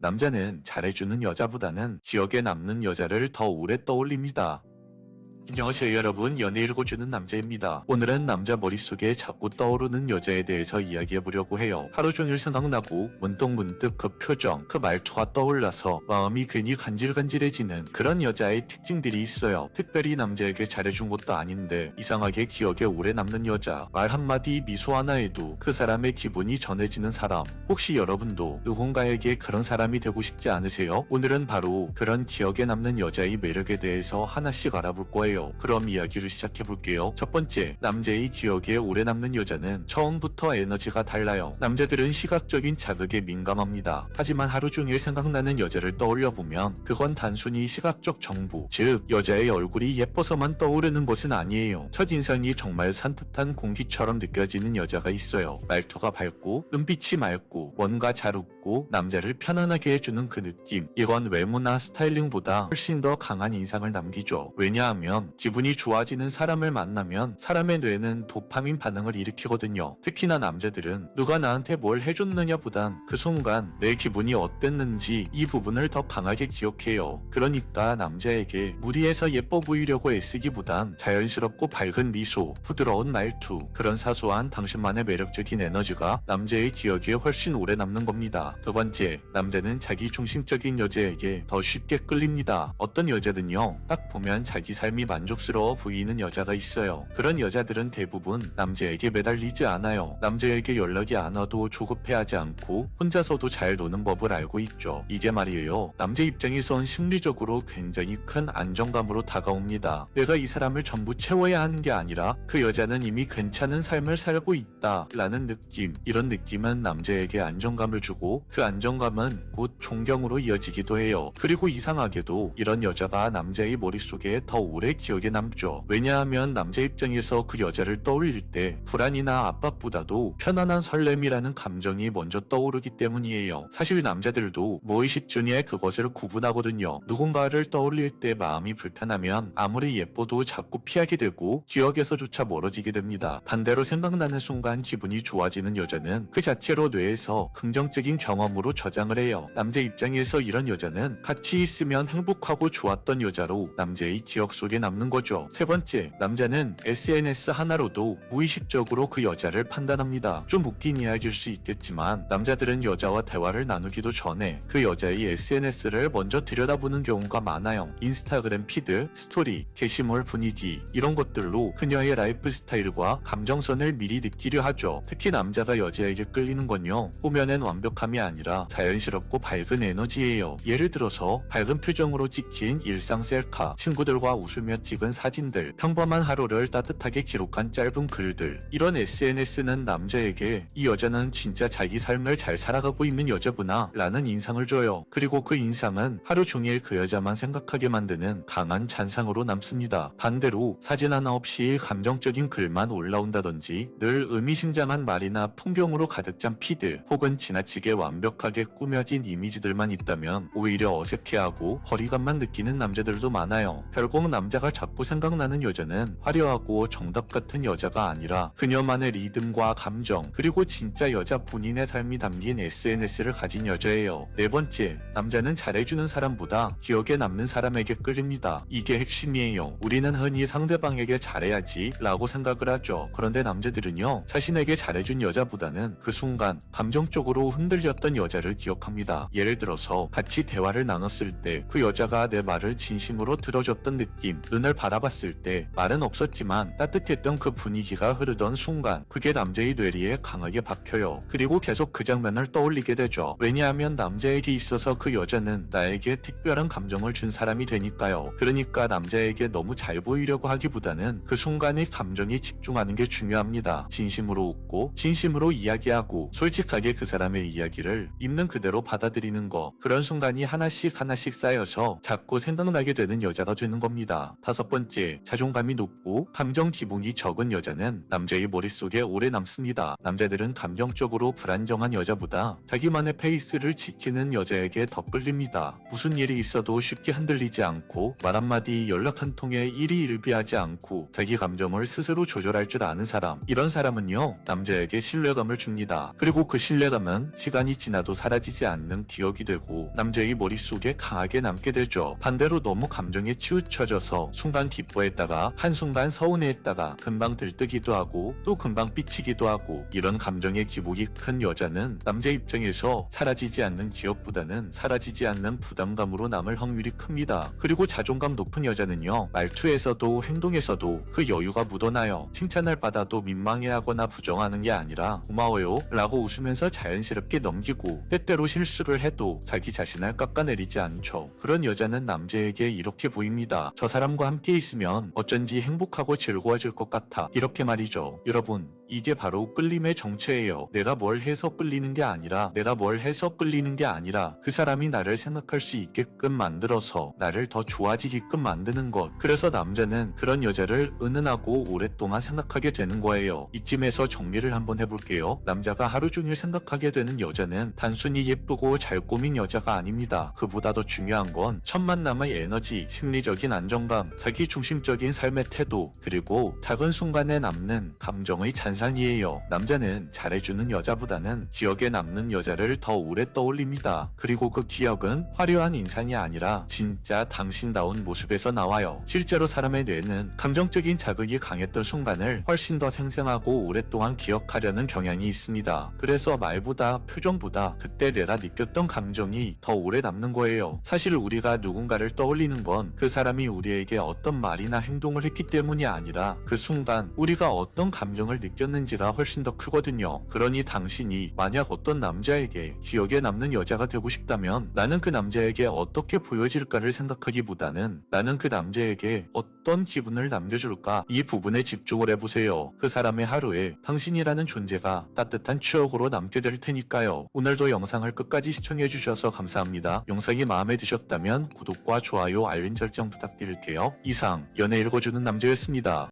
남자는 잘해주는 여자보다는 기억에 남는 여자를 더 오래 떠올립니다. 안녕하세요 여러분, 연애 읽어주는 남자입니다. 오늘은 남자 머릿속에 자꾸 떠오르는 여자에 대해서 이야기해보려고 해요. 하루 종일 생각나고 문득문득 그 표정, 그 말투가 떠올라서 마음이 괜히 간질간질해지는 그런 여자의 특징들이 있어요. 특별히 남자에게 잘해준 것도 아닌데 이상하게 기억에 오래 남는 여자, 말 한마디 미소 하나에도 그 사람의 기분이 전해지는 사람. 혹시 여러분도 누군가에게 그런 사람이 되고 싶지 않으세요? 오늘은 바로 그런 기억에 남는 여자의 매력에 대해서 하나씩 알아볼 거예요. 그럼 이야기를 시작해볼게요. 첫 번째, 남자의 기억에 오래 남는 여자는 처음부터 에너지가 달라요. 남자들은 시각적인 자극에 민감합니다. 하지만 하루 종일 생각나는 여자를 떠올려보면 그건 단순히 시각적 정보, 즉 여자의 얼굴이 예뻐서만 떠오르는 것은 아니에요. 첫인상이 정말 산뜻한 공기처럼 느껴지는 여자가 있어요. 말투가 밝고 눈빛이 맑고 뭔가 잘 웃고 남자를 편안하게 해주는 그 느낌, 이건 외모나 스타일링보다 훨씬 더 강한 인상을 남기죠. 왜냐하면 기분이 좋아지는 사람을 만나면 사람의 뇌는 도파민 반응을 일으키거든요. 특히나 남자들은 누가 나한테 뭘 해줬느냐보단 그 순간 내 기분이 어땠는지 이 부분을 더 강하게 기억해요. 그러니까 남자에게 무리해서 예뻐 보이려고 애쓰기보단 자연스럽고 밝은 미소, 부드러운 말투, 그런 사소한 당신만의 매력적인 에너지가 남자의 기억에 훨씬 오래 남는 겁니다. 두 번째, 남자는 자기 중심적인 여자에게 더 쉽게 끌립니다. 어떤 여자든요, 딱 보면 자기 삶이 만족스러워 보이는 여자가 있어요. 그런 여자들은 대부분 남자에게 매달리지 않아요. 남자에게 연락이 안 와도 조급해하지 않고 혼자서도 잘 노는 법을 알고 있죠. 이게 말이에요, 남자 입장에선 심리적으로 굉장히 큰 안정감으로 다가옵니다. 내가 이 사람을 전부 채워야 하는 게 아니라 그 여자는 이미 괜찮은 삶을 살고 있다 라는 느낌, 이런 느낌은 남자에게 안정감을 주고 그 안정감은 곧 존경으로 이어지기도 해요. 그리고 이상하게도 이런 여자가 남자의 머릿속에 더 오래 기억에 남죠. 왜냐하면 남자 입장에서 그 여자를 떠올릴 때 불안이나 압박보다도 편안한 설렘이라는 감정이 먼저 떠오르기 때문이에요. 사실 남자들도 무의식 중에 그것을 구분하거든요. 누군가를 떠올릴 때 마음이 불편하면 아무리 예뻐도 자꾸 피하게 되고 기억에서조차 멀어지게 됩니다. 반대로 생각나는 순간 기분이 좋아지는 여자는 그 자체로 뇌에서 긍정적인 경험으로 저장을 해요. 남자 입장에서 이런 여자는 같이 있으면 행복하고 좋았던 여자로 남자의 기억 속에 남는 거죠. 세 번째, 남자는 SNS 하나로도 무의식적으로 그 여자를 판단합니다. 좀 웃긴 이야기일 수 있겠지만 남자들은 여자와 대화를 나누기도 전에 그 여자의 SNS를 먼저 들여다보는 경우가 많아요. 인스타그램 피드, 스토리, 게시물 분위기, 이런 것들로 그녀의 라이프 스타일과 감정선을 미리 느끼려 하죠. 특히 남자가 여자에게 끌리는 건요, 호면엔 완벽함이 아니라 자연스럽고 밝은 에너지예요. 예를 들어서 밝은 표정으로 찍힌 일상 셀카, 친구들과 웃으며 찍은 사진들, 평범한 하루를 따뜻하게 기록한 짧은 글들, 이런 SNS는 남자에게 이 여자는 진짜 자기 삶을 잘 살아가고 있는 여자구나 라는 인상을 줘요. 그리고 그 인상은 하루 종일 그 여자만 생각하게 만드는 강한 잔상으로 남습니다. 반대로 사진 하나 없이 감정적인 글만 올라온다든지 늘 의미심장한 말이나 풍경으로 가득 찬 피드, 혹은 지나치게 완벽하게 꾸며진 이미지들만 있다면 오히려 어색해하고 거리감만 느끼는 남자들도 많아요. 결국 남자가 자꾸 생각나는 여자는 화려하고 정답 같은 여자가 아니라 그녀만의 리듬과 감정, 그리고 진짜 여자 본인의 삶이 담긴 SNS를 가진 여자예요. 네 번째, 남자는 잘해주는 사람보다 기억에 남는 사람에게 끌립니다. 이게 핵심이에요. 우리는 흔히 상대방에게 잘해야지 라고 생각을 하죠. 그런데 남자들은요, 자신에게 잘해준 여자보다는 그 순간 감정적으로 흔들렸던 여자를 기억합니다. 예를 들어서 같이 대화를 나눴을 때 그 여자가 내 말을 진심으로 들어줬던 느낌, 눈을 바라봤을 때 말은 없었지만 따뜻했던 그 분위기가 흐르던 순간, 그게 남자의 뇌리에 강하게 박혀요. 그리고 계속 그 장면을 떠올리게 되죠. 왜냐하면 남자에게 있어서 그 여자는 나에게 특별한 감정을 준 사람이 되니까요. 그러니까 남자에게 너무 잘 보이려고 하기보다는 그 순간의 감정에 집중하는 게 중요합니다. 진심으로 웃고 진심으로 이야기하고 솔직하게 그 사람의 이야기를 있는 그대로 받아들이는 거, 그런 순간이 하나씩 쌓여서 자꾸 생각나게 되는 여자가 되는 겁니다. 5번째, 자존감이 높고 감정 지분이 적은 여자는 남자의 머릿속에 오래 남습니다. 남자들은 감정적으로 불안정한 여자보다 자기만의 페이스를 지키는 여자에게 더 끌립니다. 무슨 일이 있어도 쉽게 흔들리지 않고 말 한마디 연락 한 통에 일희일비하지 않고 자기 감정을 스스로 조절할 줄 아는 사람, 이런 사람은요 남자에게 신뢰감을 줍니다. 그리고 그 신뢰감은 시간이 지나도 사라지지 않는 기억이 되고 남자의 머릿속에 강하게 남게 되죠. 반대로 너무 감정에 치우쳐져서 순간 기뻐했다가 한순간 서운해했다가 금방 들뜨기도 하고 또 금방 삐치기도 하고, 이런 감정의 기복이 큰 여자는 남자 입장에서 사라지지 않는 기억보다는 사라지지 않는 부담감으로 남을 확률이 큽니다. 그리고 자존감 높은 여자는요 말투에서도 행동에서도 그 여유가 묻어나요. 칭찬을 받아도 민망해하거나 부정하는 게 아니라 고마워요 라고 웃으면서 자연스럽게 넘기고, 때때로 실수를 해도 자기 자신을 깎아내리지 않죠. 그런 여자는 남자에게 이렇게 보입니다. 저 사람과 함께 있으면 어쩐지 행복하고 즐거워질 것 같아, 이렇게 말이죠. 여러분, 이게 바로 끌림의 정체예요. 내가 뭘 해서 끌리는 게 아니라 그 사람이 나를 생각할 수 있게끔 만들어서 나를 더 좋아지게끔 만드는 것. 그래서 남자는 그런 여자를 은은하고 오랫동안 생각하게 되는 거예요. 이쯤에서 정리를 한번 해볼게요. 남자가 하루 종일 생각하게 되는 여자는 단순히 예쁘고 잘 꾸민 여자가 아닙니다. 그보다 더 중요한 건 첫 만남의 에너지, 심리적인 안정감, 자기 중심적인 삶의 태도, 그리고 작은 순간에 남는 감정의 잔상이에요. 남자는 잘해주는 여자보다는 기억에 남는 여자를 더 오래 떠올립니다. 그리고 그 기억은 화려한 인상이 아니라 진짜 당신다운 모습에서 나와요. 실제로 사람의 뇌는 감정적인 자극이 강했던 순간을 훨씬 더 생생하고 오랫동안 기억하려는 경향이 있습니다. 그래서 말보다 표정보다 그때 내가 느꼈던 감정이 더 오래 남는 거예요. 사실 우리가 누군가를 떠올리는 건 그 사람이 우리에게 어떤 말이나 행동을 했기 때문이 아니라 그 순간 우리가 어떤 감정을 느꼈는지가 훨씬 더 크거든요. 그러니 당신이 만약 어떤 남자에게 기억에 남는 여자가 되고 싶다면 나는 그 남자에게 어떻게 보여질까를 생각하기보다는 나는 그 남자에게 어떤 기분을 남겨줄까, 이 부분에 집중을 해보세요. 그 사람의 하루에 당신이라는 존재가 따뜻한 추억으로 남게 될 테니까요. 오늘도 영상을 끝까지 시청해주셔서 감사합니다. 영상이 마음에 드셨다면 구독과 좋아요, 알림 설정 부탁드릴게요. 이상 연애 읽어주는 남자였습니다.